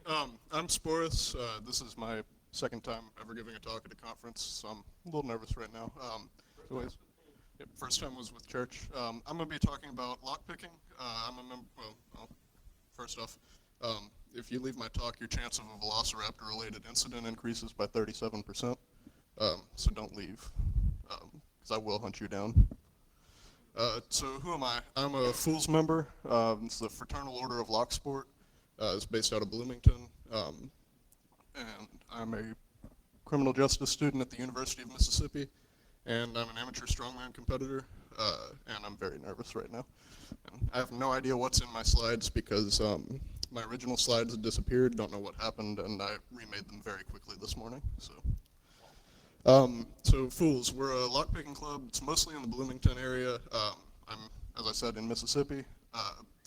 Alright, I'm Sp0rus. This is my second time ever giving a talk at a conference, so I'm a little nervous right now. Anyways, yep, first time was with church. I'm going to be talking about lockpicking. I'm a member, first off, if you leave my talk, your chance of a velociraptor-related incident increases by 37%, so don't leave, because I will hunt you down. So who am I? I'm a Fools member. It's the Fraternal Order of Locksport. It's based out of Bloomington, and I'm a criminal justice student at the University of Mississippi, and I'm an amateur strongman competitor, and I'm very nervous right now. And I have no idea what's in my slides because my original slides had disappeared, don't know what happened, and I remade them very quickly this morning. So Fools, we're a lockpicking club. It's mostly in the Bloomington area. I'm, as I said, in Mississippi.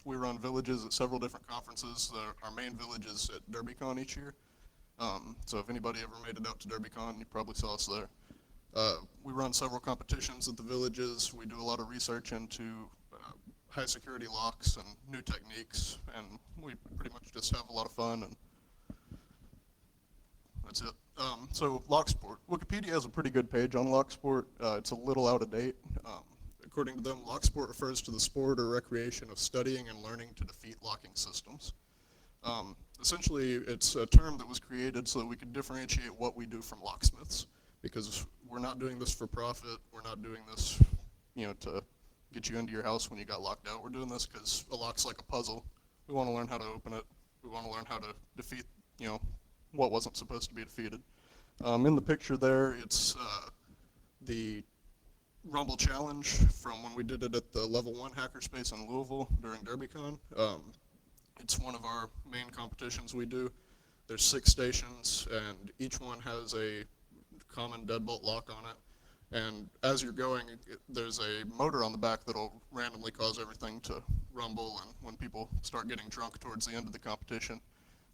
We run villages at several different conferences. Our main village is at DerbyCon each year. So if anybody ever made it out to DerbyCon, you probably saw us there. We run several competitions at the villages. We do a lot of research into high security locks and new techniques, and we pretty much just have a lot of fun, and that's it. So Locksport. Wikipedia has a pretty good page on Locksport. It's a little out of date. According to them, locksport refers to the sport or recreation of studying and learning to defeat locking systems. Essentially, it's a term that was created so that we could differentiate what we do from locksmiths, because we're not doing this for profit. We're not doing this, to get you into your house when you got locked out. We're doing this because a lock's like a puzzle. We want to learn how to open it. We want to learn how to defeat, what wasn't supposed to be defeated. In the picture there, it's the Rumble Challenge from when we did it at the Level 1 hackerspace in Louisville during DerbyCon. It's one of our main competitions we do. There's 6 stations, and each one has a common deadbolt lock on it. And as you're going, there's a motor on the back that'll randomly cause everything to rumble, and when people start getting drunk towards the end of the competition,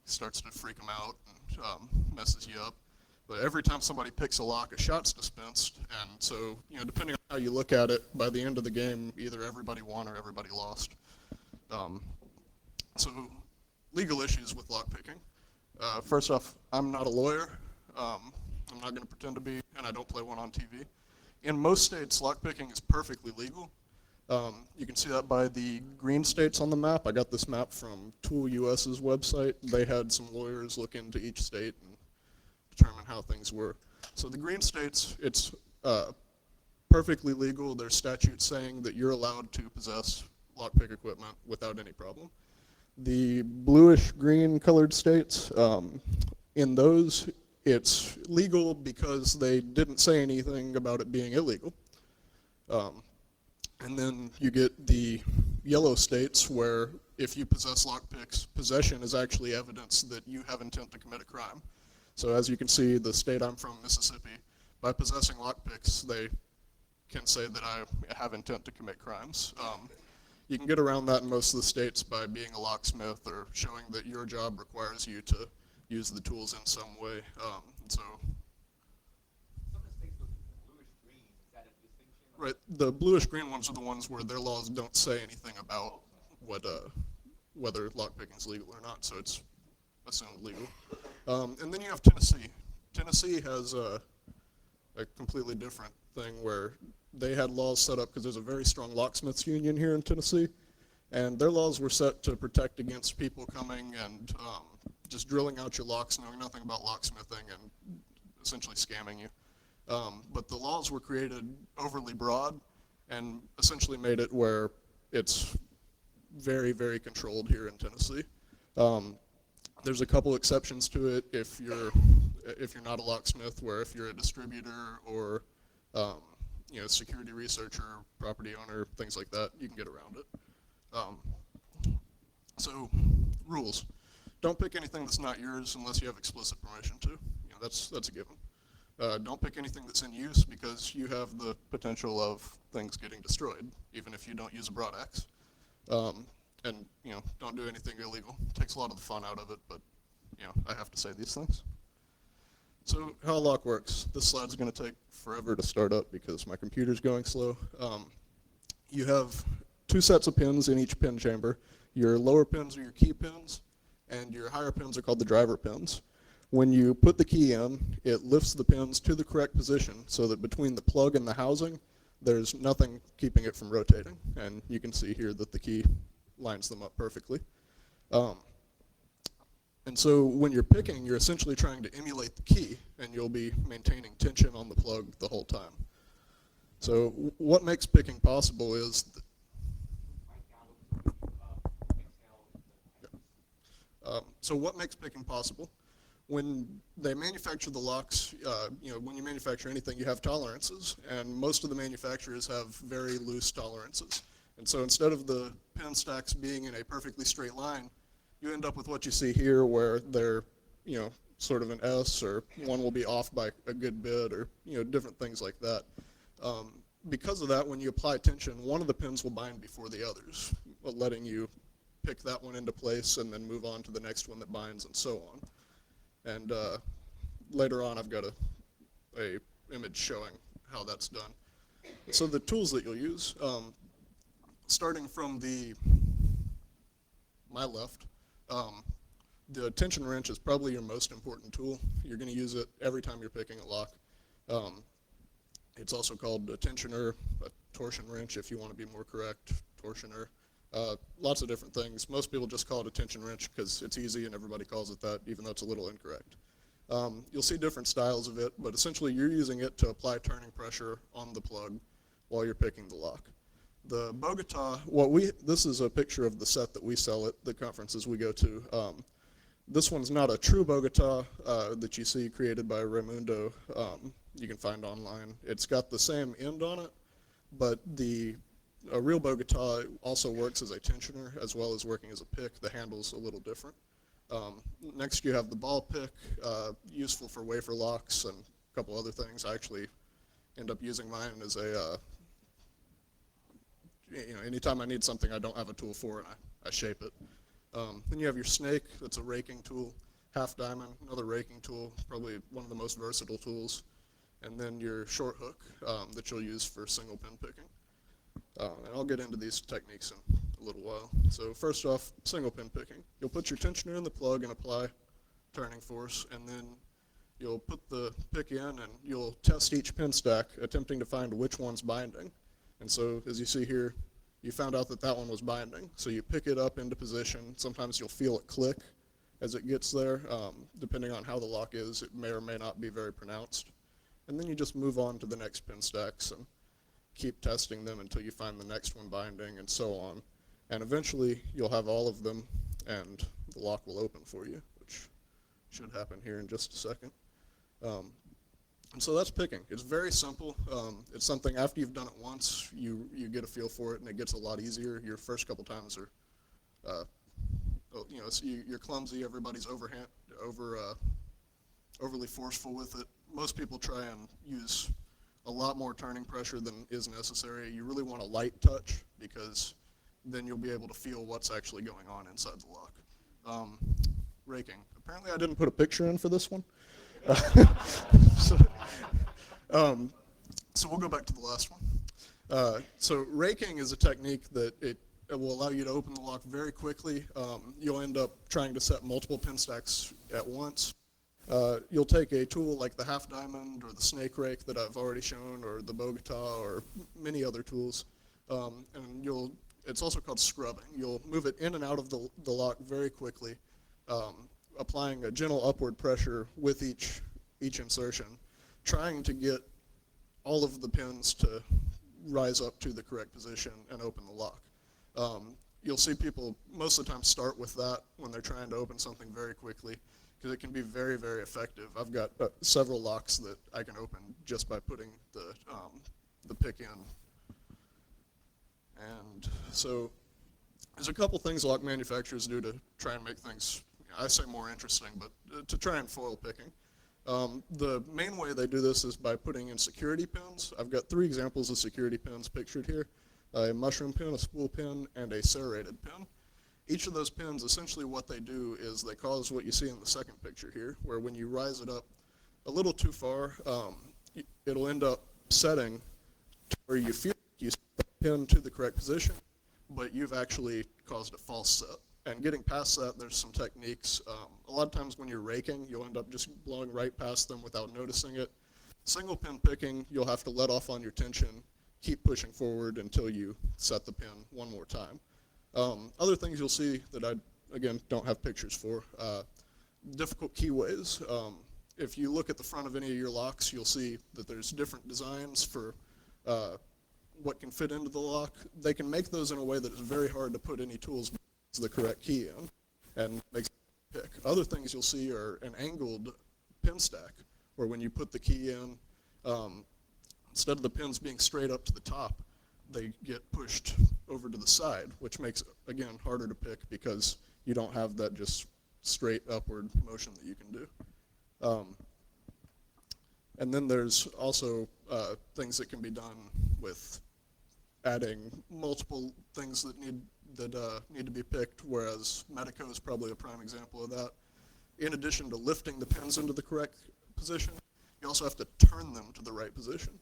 it starts to freak them out and messes you up. But every time somebody picks a lock, a shot's dispensed, and so, depending on how you look at it, by the end of the game, either everybody won or everybody lost. So, legal issues with lockpicking. First off, I'm not a lawyer. I'm not going to pretend to be, and I don't play one on TV. In most states, lockpicking is perfectly legal. You can see that by the green states on the map. I got this map from Tool US's website. They had some lawyers look into each state and determine how things were. So the green states, it's perfectly legal. There's statutes saying that you're allowed to possess lockpick equipment without any problem. The bluish-green colored states, in those, it's legal because they didn't say anything about it being illegal. And then you get the yellow states where if you possess lockpicks, possession is actually evidence that you have intent to commit a crime. So as you can see, the state I'm from, Mississippi, by possessing lockpicks, they can say that I have intent to commit crimes. You can get around that in most of the states by being a locksmith or showing that your job requires you to use the tools in some way. Right, the bluish-green ones are the ones where their laws don't say anything about whether lockpicking is legal or not, so it's assumed legal. And then you have Tennessee. Tennessee has a completely different thing where they had laws set up because there's a very strong locksmiths union here in Tennessee, and their laws were set to protect against people coming and just drilling out your locks, knowing nothing about locksmithing, and essentially scamming you. But the laws were created overly broad and essentially made it where it's very, very controlled here in Tennessee. There's a couple exceptions to it if you're not a locksmith, where if you're a distributor or security researcher, property owner, things like that, you can get around it. So rules: don't pick anything that's not yours unless you have explicit permission to. That's a given. Don't pick anything that's in use because you have the potential of things getting destroyed, even if you don't use a broad axe. And don't do anything illegal. It takes a lot of the fun out of it, but I have to say these things. So how a lock works. This slide's going to take forever to start up because my computer's going slow. You have 2 sets of pins in each pin chamber. Your lower pins are your key pins, and your higher pins are called the driver pins. When you put the key in, it lifts the pins to the correct position so that between the plug and the housing, there's nothing keeping it from rotating. And you can see here that the key lines them up perfectly. And so when you're picking, you're essentially trying to emulate the key, and you'll be maintaining tension on the plug the whole time. So what makes picking possible is so what makes picking possible? When they manufacture the locks, when you manufacture anything, you have tolerances, and most of the manufacturers have very loose tolerances. And so instead of the pin stacks being in a perfectly straight line, you end up with what you see here, where they're, sort of an S, or one will be off by a good bit, or different things like that. Because of that, when you apply tension, one of the pins will bind before the others, letting you pick that one into place and then move on to the next one that binds, and so on. And later on, I've got a image showing how that's done. So the tools that you'll use, starting from my left, the tension wrench is probably your most important tool. You're going to use it every time you're picking a lock. It's also called a tensioner, a torsion wrench if you want to be more correct, torsioner. Lots of different things. Most people just call it a tension wrench because it's easy and everybody calls it that, even though it's a little incorrect. You'll see different styles of it, but essentially you're using it to apply turning pressure on the plug while you're picking the lock. The Bogota, this is a picture of the set that we sell at the conferences we go to. This one's not a true Bogota that you see created by Raimundo. You can find online. It's got the same end on it, but a real Bogota also works as a tensioner as well as working as a pick. The handle's a little different. Next you have the ball pick, useful for wafer locks and a couple other things. I actually end up using mine as anytime I need something I don't have a tool for, and I shape it. Then you have your snake, that's a raking tool. Half diamond, another raking tool, probably one of the most versatile tools. And then your short hook that you'll use for single pin picking. And I'll get into these techniques in a little while. So first off, single pin picking. You'll put your tensioner in the plug and apply turning force, and then you'll put the pick in and you'll test each pin stack, attempting to find which one's binding. And so as you see here, you found out that one was binding. So you pick it up into position. Sometimes you'll feel it click as it gets there. Depending on how the lock is, it may or may not be very pronounced. And then you just move on to the next pin stacks and keep testing them until you find the next one binding, and so on. And eventually you'll have all of them and the lock will open for you, which should happen here in just a second. And so that's picking. It's very simple. It's something after you've done it once, you get a feel for it, and it gets a lot easier. Your first couple times are, you're clumsy. Everybody's overly forceful with it. Most people try and use a lot more turning pressure than is necessary. You really want a light touch because then you'll be able to feel what's actually going on inside the lock. Raking. Apparently I didn't put a picture in for this one. So we'll go back to the last one. So raking is a technique that it will allow you to open the lock very quickly. You'll end up trying to set multiple pin stacks at once. You'll take a tool like the half diamond or the snake rake that I've already shown, or the Bogota, or many other tools, and it's also called scrubbing. You'll move it in and out of the lock very quickly, applying a gentle upward pressure with each insertion, trying to get all of the pins to rise up to the correct position and open the lock. You'll see people most of the time start with that when they're trying to open something very quickly, because it can be very, very effective. I've got several locks that I can open just by putting the pick in. And so there's a couple things lock manufacturers do to try and make things, I say more interesting, but to try and foil picking. The main way they do this is by putting in security pins. I've got 3 examples of security pins pictured here: a mushroom pin, a spool pin, and a serrated pin. Each of those pins, essentially what they do is they cause what you see in the second picture here, where when you rise it up a little too far, it'll end up setting to where you feel you set the pin to the correct position, but you've actually caused a false set. And getting past that, there's some techniques. A lot of times when you're raking, you'll end up just blowing right past them without noticing it. Single pin picking, you'll have to let off on your tension, keep pushing forward until you set the pin one more time. Other things you'll see that I, again, don't have pictures for, difficult keyways. If you look at the front of any of your locks, you'll see that there's different designs for what can fit into the lock. They can make those in a way that is very hard to put any tools to the correct key in and makes it pick. Other things you'll see are an angled pin stack, where when you put the key in, instead of the pins being straight up to the top, they get pushed over to the side, which makes it, again, harder to pick because you don't have that just straight upward motion that you can do. And then there's also things that can be done with adding multiple things that need to be picked, whereas Medico is probably a prime example of that. In addition to lifting the pins into the correct position, you also have to turn them to the right position,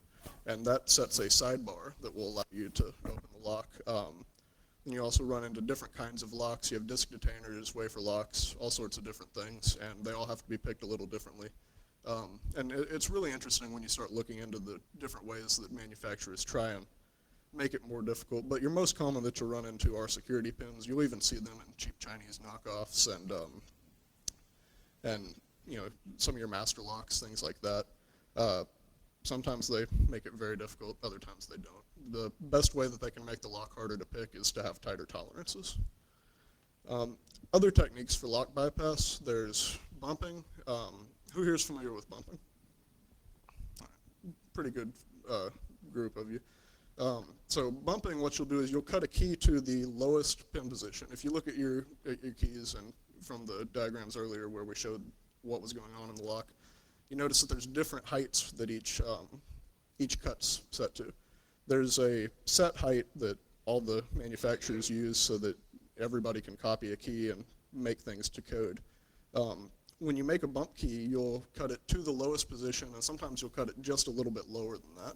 and that sets a sidebar that will allow you to open the lock. And you also run into different kinds of locks. You have disc detainers, wafer locks, all sorts of different things, and they all have to be picked a little differently. And it's really interesting when you start looking into the different ways that manufacturers try and make it more difficult. But your most common that you'll run into are security pins. You'll even see them in cheap Chinese knockoffs and you know, some of your master locks, things like that. Sometimes they make it very difficult, other times they don't. The best way that they can make the lock harder to pick is to have tighter tolerances. Other techniques for lock bypass, there's bumping. Who here is familiar with bumping? Pretty good group of you. So bumping, what you'll do is you'll cut a key to the lowest pin position. If you look at your keys and from the diagrams earlier where we showed what was going on in the lock, you notice that there's different heights that each cut's set to. There's a set height that all the manufacturers use so that everybody can copy a key and make things to code. When you make a bump key, you'll cut it to the lowest position, and sometimes you'll cut it just a little bit lower than that.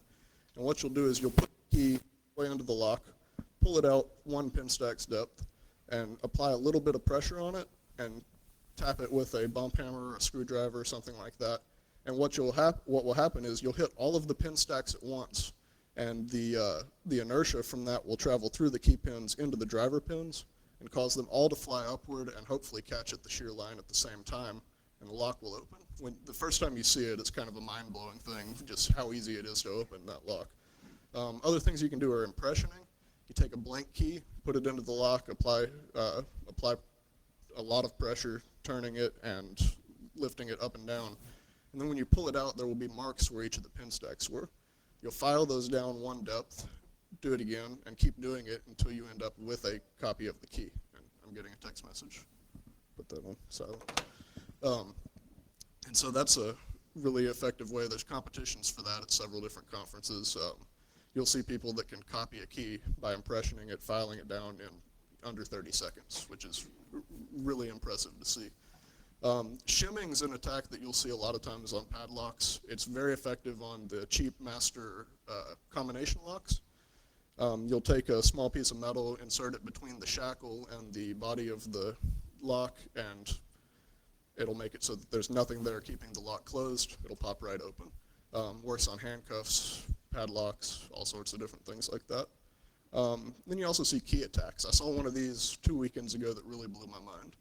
And what you'll do is you'll put the key way into the lock, pull it out 1 pin stack's depth, and apply a little bit of pressure on it, and tap it with a bump hammer or a screwdriver or something like that. And what will happen is you'll hit all of the pin stacks at once, and the inertia from that will travel through the key pins into the driver pins and cause them all to fly upward and hopefully catch at the shear line at the same time, and the lock will open. When the first time you see it, it's kind of a mind-blowing thing, just how easy it is to open that lock. Other things you can do are impressioning. You take a blank key, put it into the lock, apply a lot of pressure, turning it and lifting it up and down. And then when you pull it out, there will be marks where each of the pin stacks were. You'll file those down 1 depth, do it again, and keep doing it until you end up with a copy of the key. And I'm getting a text message. Put that on silent. And so that's a really effective way. There's competitions for that at several different conferences. You'll see people that can copy a key by impressioning it, filing it down in under 30 seconds, which is really impressive to see. Shimming's an attack that you'll see a lot of times on padlocks. It's very effective on the cheap master combination locks. You'll take a small piece of metal, insert it between the shackle and the body of the lock, and it'll make it so that there's nothing there keeping the lock closed. It'll pop right open. Works on handcuffs, padlocks, all sorts of different things like that. Then you also see key attacks. I saw one of these 2 weekends ago that really blew my mind.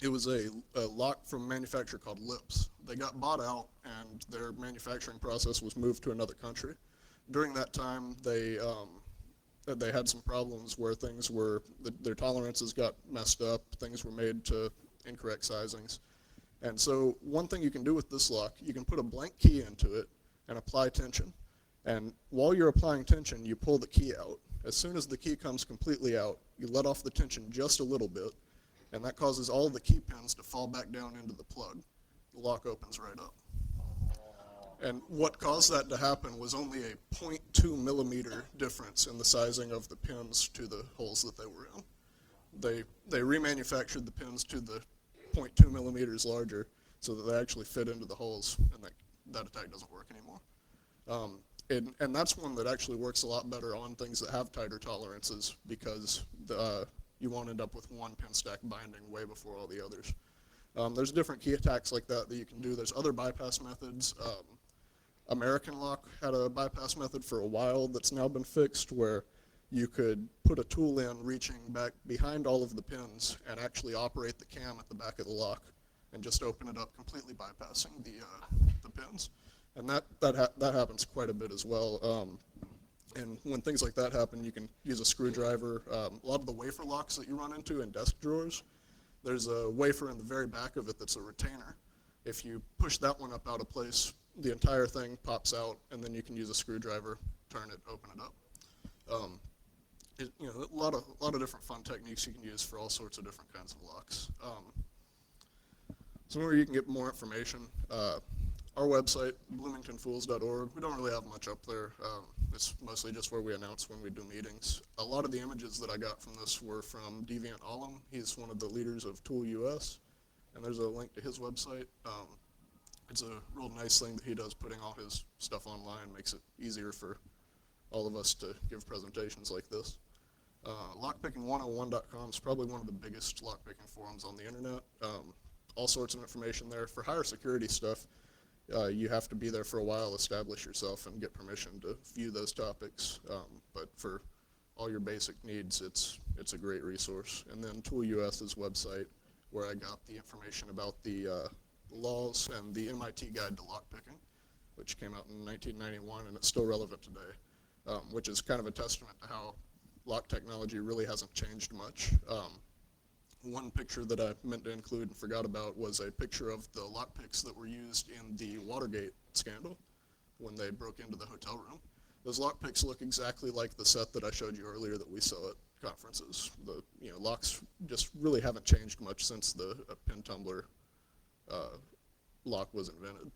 It was a lock from a manufacturer called Lips. They got bought out, and their manufacturing process was moved to another country. During that time, they had some problems where things were, their tolerances got messed up, things were made to incorrect sizings. And so one thing you can do with this lock, you can put a blank key into it and apply tension. And while you're applying tension, you pull the key out. As soon as the key comes completely out, you let off the tension just a little bit, and that causes all of the key pins to fall back down into the plug. The lock opens right up. And what caused that to happen was only a 0.2 millimeter difference in the sizing of the pins to the holes that they were in. They remanufactured the pins to the 0.2 millimeters larger so that they actually fit into the holes, and that attack doesn't work anymore. And that's one that actually works a lot better on things that have tighter tolerances, because you won't end up with one pin stack binding way before all the others. There's different key attacks like that you can do. There's other bypass methods. American Lock had a bypass method for a while that's now been fixed, where you could put a tool in reaching back behind all of the pins and actually operate the cam at the back of the lock and just open it up, completely bypassing the pins. And that happens quite a bit as well. And when things like that happen, you can use a screwdriver. A lot of the wafer locks that you run into in desk drawers, there's a wafer in the very back of it that's a retainer. If you push that one up out of place, the entire thing pops out, and then you can use a screwdriver, turn it, open it up. A lot of different fun techniques you can use for all sorts of different kinds of locks. Somewhere you can get more information. Our website, bloomingtonfools.org, we don't really have much up there. It's mostly just where we announce when we do meetings. A lot of the images that I got from this were from Deviant Ollam. He's one of the leaders of Tool US, and there's a link to his website. It's a real nice thing that he does, putting all his stuff online, makes it easier for all of us to give presentations like this. Lockpicking101.com is probably one of the biggest lockpicking forums on the internet. All sorts of information there. For higher security stuff, you have to be there for a while, establish yourself, and get permission to view those topics. But for all your basic needs, it's a great resource. And then Tool US's website, where I got the information about the laws and the MIT Guide to Lockpicking, which came out in 1991, and it's still relevant today, which is kind of a testament to how lock technology really hasn't changed much. One picture that I meant to include and forgot about was a picture of the lockpicks that were used in the Watergate scandal when they broke into the hotel room. Those lockpicks look exactly like the set that I showed you earlier that we saw at conferences. The locks just really haven't changed much since the pin tumbler lock was invented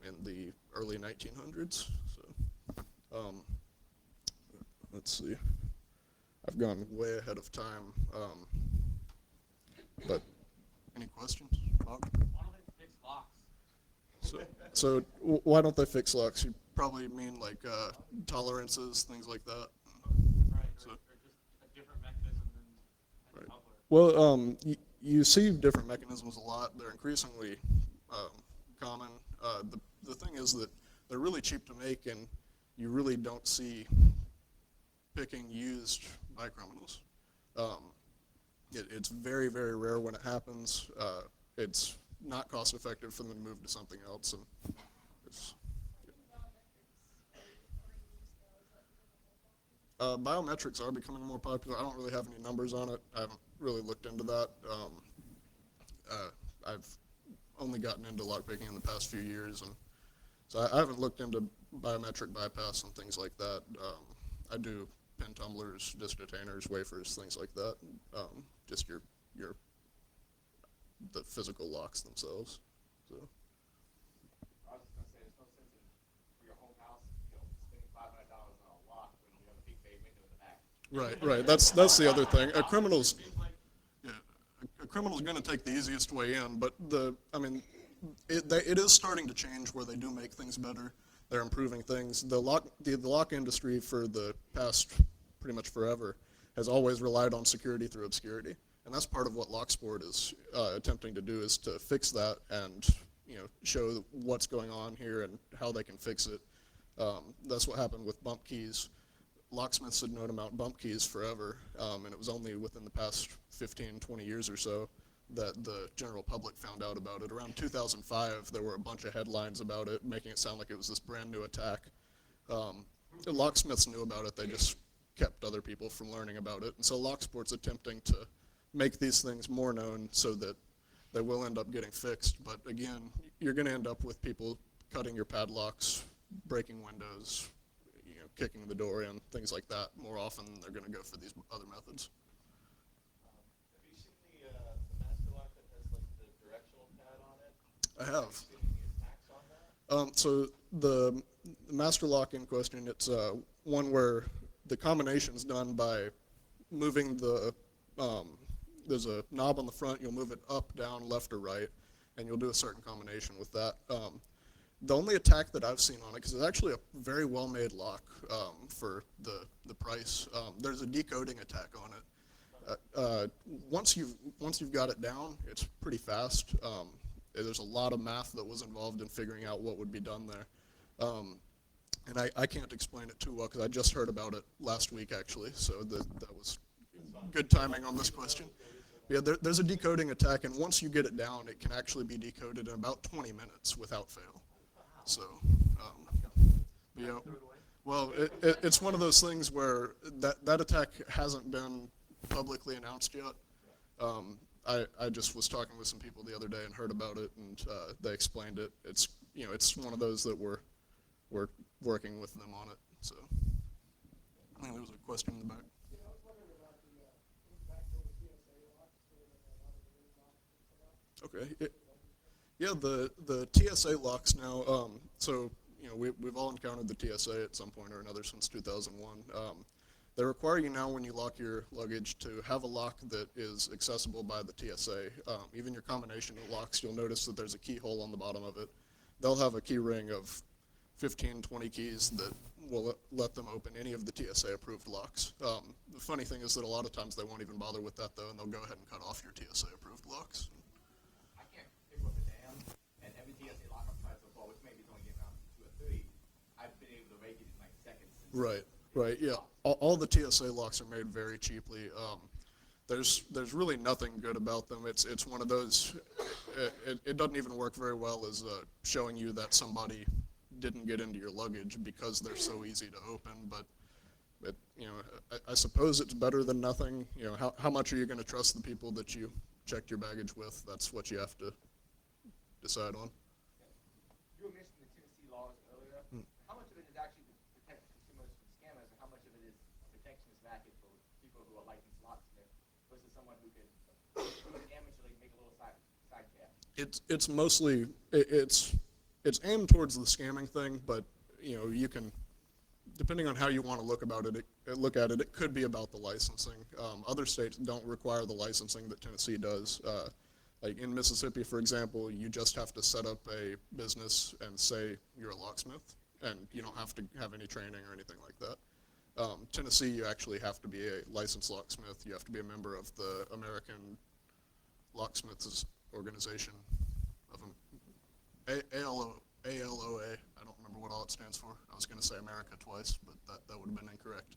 in the early 1900s. So, let's see. I've gone way ahead of time. But any questions, Bob? Why don't they fix locks? So why don't they fix locks? You probably mean like tolerances, things like that. Right, So, or just a different mechanism than right. coupler. Well, you see different mechanisms a lot. They're increasingly common. The thing is that they're really cheap to make, and you really don't see picking used by criminals. It's very, very rare when it happens. It's not cost effective for them to move to something else. And biometrics are becoming more popular. I don't really have any numbers on it. I haven't really looked into that. I've only gotten into lockpicking in the past few years, and so I haven't looked into biometric bypass and things like that. I do pin tumblers, disk detainers, wafers, things like that. Just the physical locks themselves. So. I was just going to say, there's no sense in, for your home house, spending $500 on a lock when you have a big bay window in the back. Right. That's the other thing. A criminal's going to take the easiest way in, but it is starting to change where they do make things better. They're improving things. The lock industry for the past pretty much forever has always relied on security through obscurity, and that's part of what LockSport is attempting to do, is to fix that and show what's going on here and how they can fix it. That's what happened with bump keys. Locksmiths had known about bump keys forever, and it was only within the past 15, 20 years or so that the general public found out about it. Around 2005, there were a bunch of headlines about it, making it sound like it was this brand new attack. The locksmiths knew about it, they just kept other people from learning about it. And so LockSport's attempting to make these things more known so that they will end up getting fixed. But again, you're going to end up with people cutting your padlocks, breaking windows, kicking the door in, things like that more often than they're going to go for these other methods. Have you seen the master lock that has like the directional pad on it? I have. Have you seen any attacks on that? So the master lock in question, it's one where the combination's done by moving there's a knob on the front, you'll move it up, down, left, or right, and you'll do a certain combination with that. The only attack that I've seen on it, because it's actually a very well-made lock for the price, there's a decoding attack on it. Once you've got it down, it's pretty fast. There's a lot of math that was involved in figuring out what would be done there. And I can't explain it too well because I just heard about it last week actually, so that was good timing on this question. Yeah, there's a decoding attack, and once you get it down, it can actually be decoded in about 20 minutes without fail. So, yeah, well, it's one of those things where that attack hasn't been publicly announced yet. I just was talking with some people the other day and heard about it, and they explained it. It's one of those that we're working with them on it. So, I think there was a question in the back. Yeah, I was wondering about the impact of the TSA locks, so that a lot of the locks Okay. Yeah, the TSA locks now. So we've all encountered the TSA at some point or another since 2001. They require you now when you lock your luggage to have a lock that is accessible by the TSA. Even your combination of locks, you'll notice that there's a keyhole on the bottom of it. They'll have a key ring of 15, 20 keys that will let them open any of the TSA approved locks. The funny thing is that a lot of times they won't even bother with that though, and they'll go ahead and cut off your TSA approved locks. I can't pick up the dam, and every TSA lock I've tried so far, which maybe is only getting around to 2 or 3, I've been able to rake it in like seconds. Right, yeah. All the TSA locks are made very cheaply. There's really nothing good about them. It's one of those, it doesn't even work very well as showing you that somebody didn't get into your luggage because they're so easy to open, but I suppose it's better than nothing. How much are you going to trust the people that you checked your baggage with? That's what you have to decide on. You were mentioning the Tennessee laws earlier. How much of it is actually to protect consumers from scammers, and how much of it is a protectionist racket for people who are licensed locksmiths versus someone who can amateurly make a little side tab? It's mostly it's aimed towards the scamming thing, but you can, depending on how you want to look at it, it could be about the licensing. Other states don't require the licensing that Tennessee does. Like in Mississippi, for example, you just have to set up a business and say you're a locksmith, and you don't have to have any training or anything like that. Tennessee, you actually have to be a licensed locksmith. You have to be a member of the American Locksmiths Organization of ALOA. I don't remember what all it stands for. I was going to say America twice, but that would have been incorrect.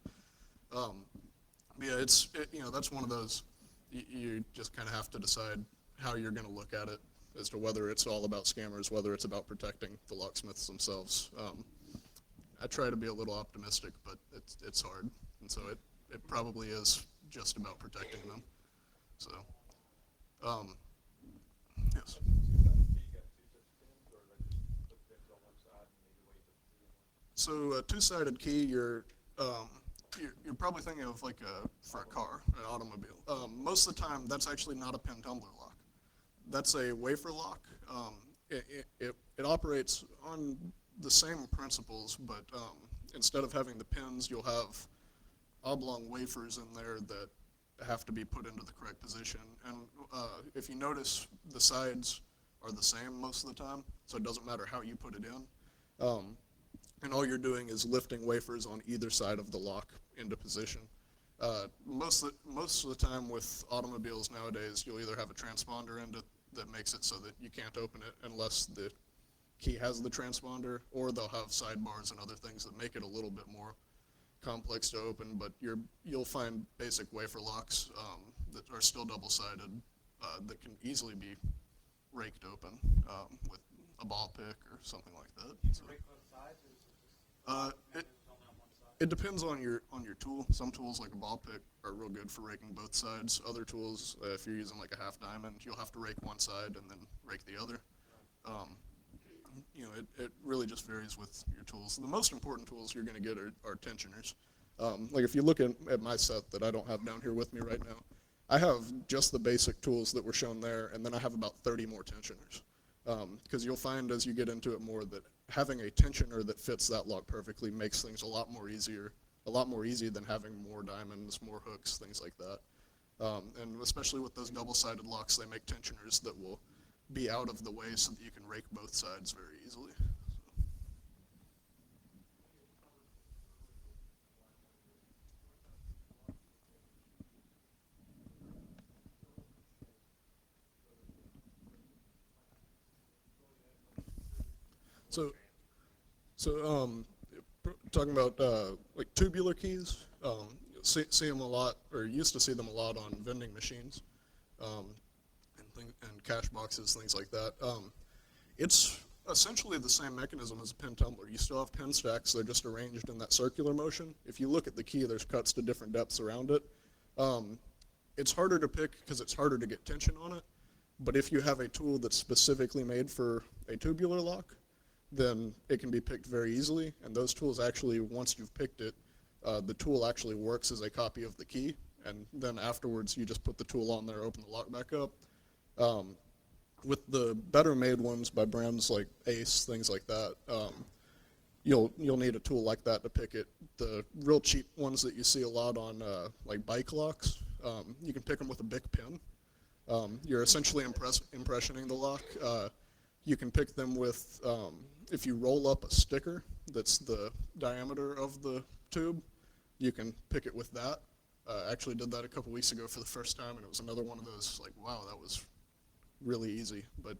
Yeah, that's one of those. You just kind of have to decide how you're going to look at it as to whether it's all about scammers, whether it's about protecting the locksmiths themselves. I try to be a little optimistic, but it's hard, and so it probably is just about protecting them. So, yes. So a two-sided key, you're probably thinking of like for a car, an automobile. Most of the time, that's actually not a pin tumbler lock. That's a wafer lock. It operates on the same principles, but instead of having the pins, you'll have oblong wafers in there that have to be put into the correct position. And if you notice, the sides are the same most of the time, so it doesn't matter how you put it in. And all you're doing is lifting wafers on either side of the lock into position. Most of the time with automobiles nowadays, you'll either have a transponder that makes it so that you can't open it unless the key has the transponder, or they'll have sidebars and other things that make it a little bit more complex to open, but you'll find basic wafer locks that are still double-sided that can easily be raked open with a ball pick or something like that. So, it depends on your tool. Some tools like a ball pick are real good for raking both sides. Other tools, if you're using like a half diamond, you'll have to rake one side and then rake the other. It really just varies with your tools. The most important tools you're going to get are tensioners. Like if you look at my set that I don't have down here with me right now, I have just the basic tools that were shown there, and then I have about 30 more tensioners. Because you'll find as you get into it more that having a tensioner that fits that lock perfectly makes things a lot more easy than having more diamonds, more hooks, things like that. And especially with those double-sided locks, they make tensioners that will be out of the way so that you can rake both sides very easily. So, talking about like tubular keys, see them a lot, or used to see them a lot on vending machines, um, and cash boxes, things like that. It's essentially the same mechanism as a pin tumbler. You still have pin stacks; they're just arranged in that circular motion. If you look at the key, there's cuts to different depths around it. It's harder to pick because it's harder to get tension on it. But if you have a tool that's specifically made for a tubular lock, then it can be picked very easily. And those tools actually, once you've picked it, the tool actually works as a copy of the key. And then afterwards, you just put the tool on there, open the lock back up. With the better made ones by brands like Ace, things like that, you'll need a tool like that to pick it. The real cheap ones that you see a lot on like bike locks, you can pick them with a Bic pin. You're essentially impressioning the lock. You can pick them with, if you roll up a sticker that's the diameter of the tube, you can pick it with that. I actually did that a couple weeks ago for the first time, and it was another one of those, like, wow, that was really easy. But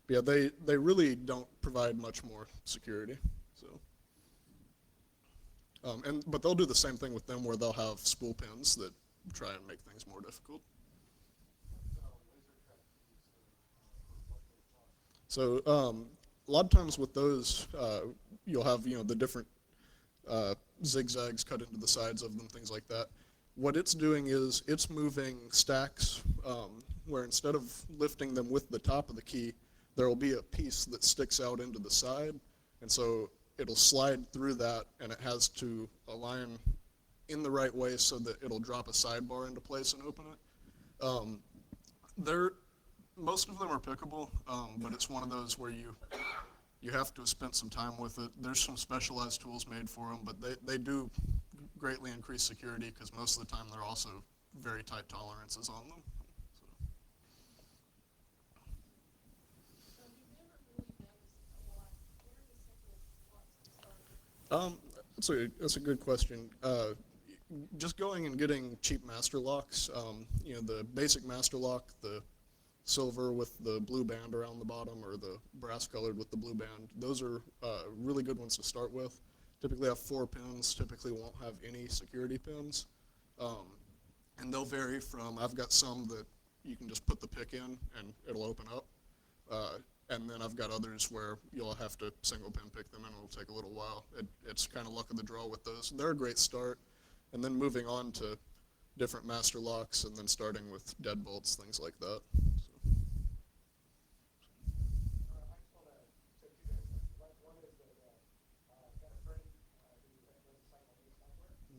yeah, they really don't provide much more security. So, but they'll do the same thing with them where they'll have spool pins that try and make things more difficult. So a lot of times with those, you'll have the different zigzags cut into the sides of them, things like that. What it's doing is it's moving stacks where instead of lifting them with the top of the key, there will be a piece that sticks out into the side, and so it'll slide through that, and it has to align in the right way so that it'll drop a sidebar into place and open it. Most of them are pickable, but it's one of those where you have to have spent some time with it. There's some specialized tools made for them, but they do greatly increase security because most of the time they're also very tight tolerances on them. So you've never really done this a lot. What are the simplest locks to start with? That's a good question. Just going and getting cheap master locks, the basic master lock, the silver with the blue band around the bottom or the brass colored with the blue band, those are really good ones to start with. Typically have 4 pins, typically won't have any security pins. And they'll vary from, I've got some that you can just put the pick in and it'll open up. And then I've got others where you'll have to single pin pick them and it'll take a little while. It's kind of luck of the draw with those. They're a great start. And then moving on to different master locks and then starting with deadbolts, things like that. I just want to say 2 things. One is that I've got a friend who runs a site called Ace Software, and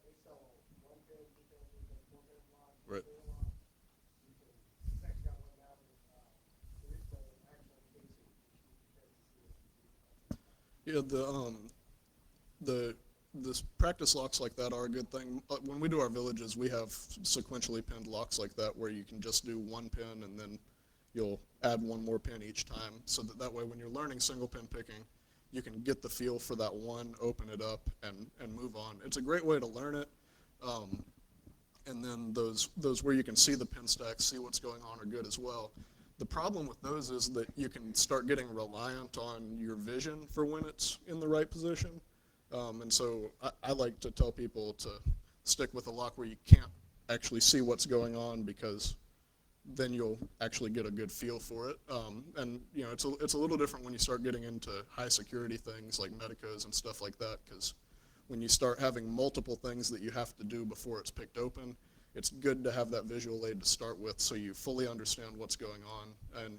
they sell 1 pin, 2 pin, 3 pin, 4 pin locks, 4 Right. pin locks. He's actually got one now that there is the actual basic machine because Yeah, the practice locks like that are a good thing. When we do our villages, we have sequentially pinned locks like that where you can just do 1 pin and then you'll add 1 more pin each time, so that way when you're learning single pin picking, you can get the feel for that one, open it up, and move on. It's a great way to learn it. And then those where you can see the pin stacks, see what's going on are good as well. The problem with those is that you can start getting reliant on your vision for when it's in the right position. And so I like to tell people to stick with a lock where you can't actually see what's going on, because then you'll actually get a good feel for it. And it's a little different when you start getting into high security things like medicos and stuff like that, because when you start having multiple things that you have to do before it's picked open, it's good to have that visual aid to start with so you fully understand what's going on.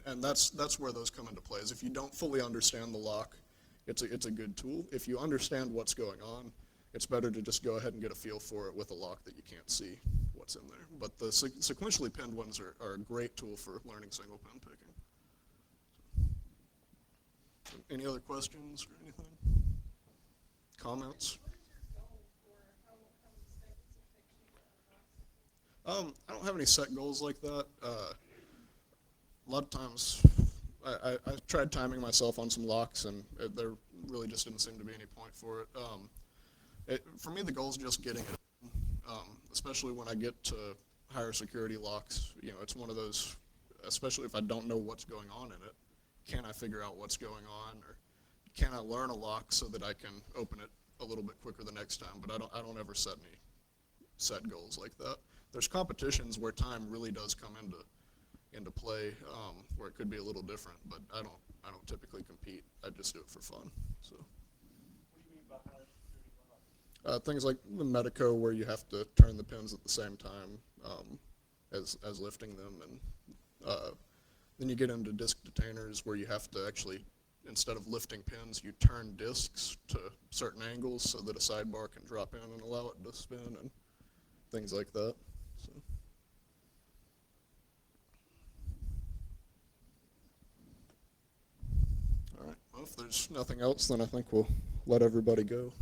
And that's where those come into play, is if you don't fully understand the lock, it's a good tool. If you understand what's going on, it's better to just go ahead and get a feel for it with a lock that you can't see what's in there. But the sequentially pinned ones are a great tool for learning single pin picking. So, any other questions or anything? Comments? what is your goal for how many seconds it takes you to unbox it? I don't have any set goals like that. A lot of times, I tried timing myself on some locks, and there really just didn't seem to be any point for it. For me, the goal is just getting it, especially when I get to higher security locks. It's one of those, especially if I don't know what's going on in it, can I figure out what's going on? Or can I learn a lock so that I can open it a little bit quicker the next time, but I don't ever set any set goals like that. There's competitions where time really does come into play, where it could be a little different, but I don't typically compete. I just do it for fun. So What do you mean by high security lock? things like the Medico, where you have to turn the pins at the same time as lifting them, and then you get into disc detainers, where you have to actually, instead of lifting pins, you turn discs to certain angles so that a sidebar can drop in and allow it to spin, and things like that. So. All right. Well, if there's nothing else, then I think we'll let everybody go.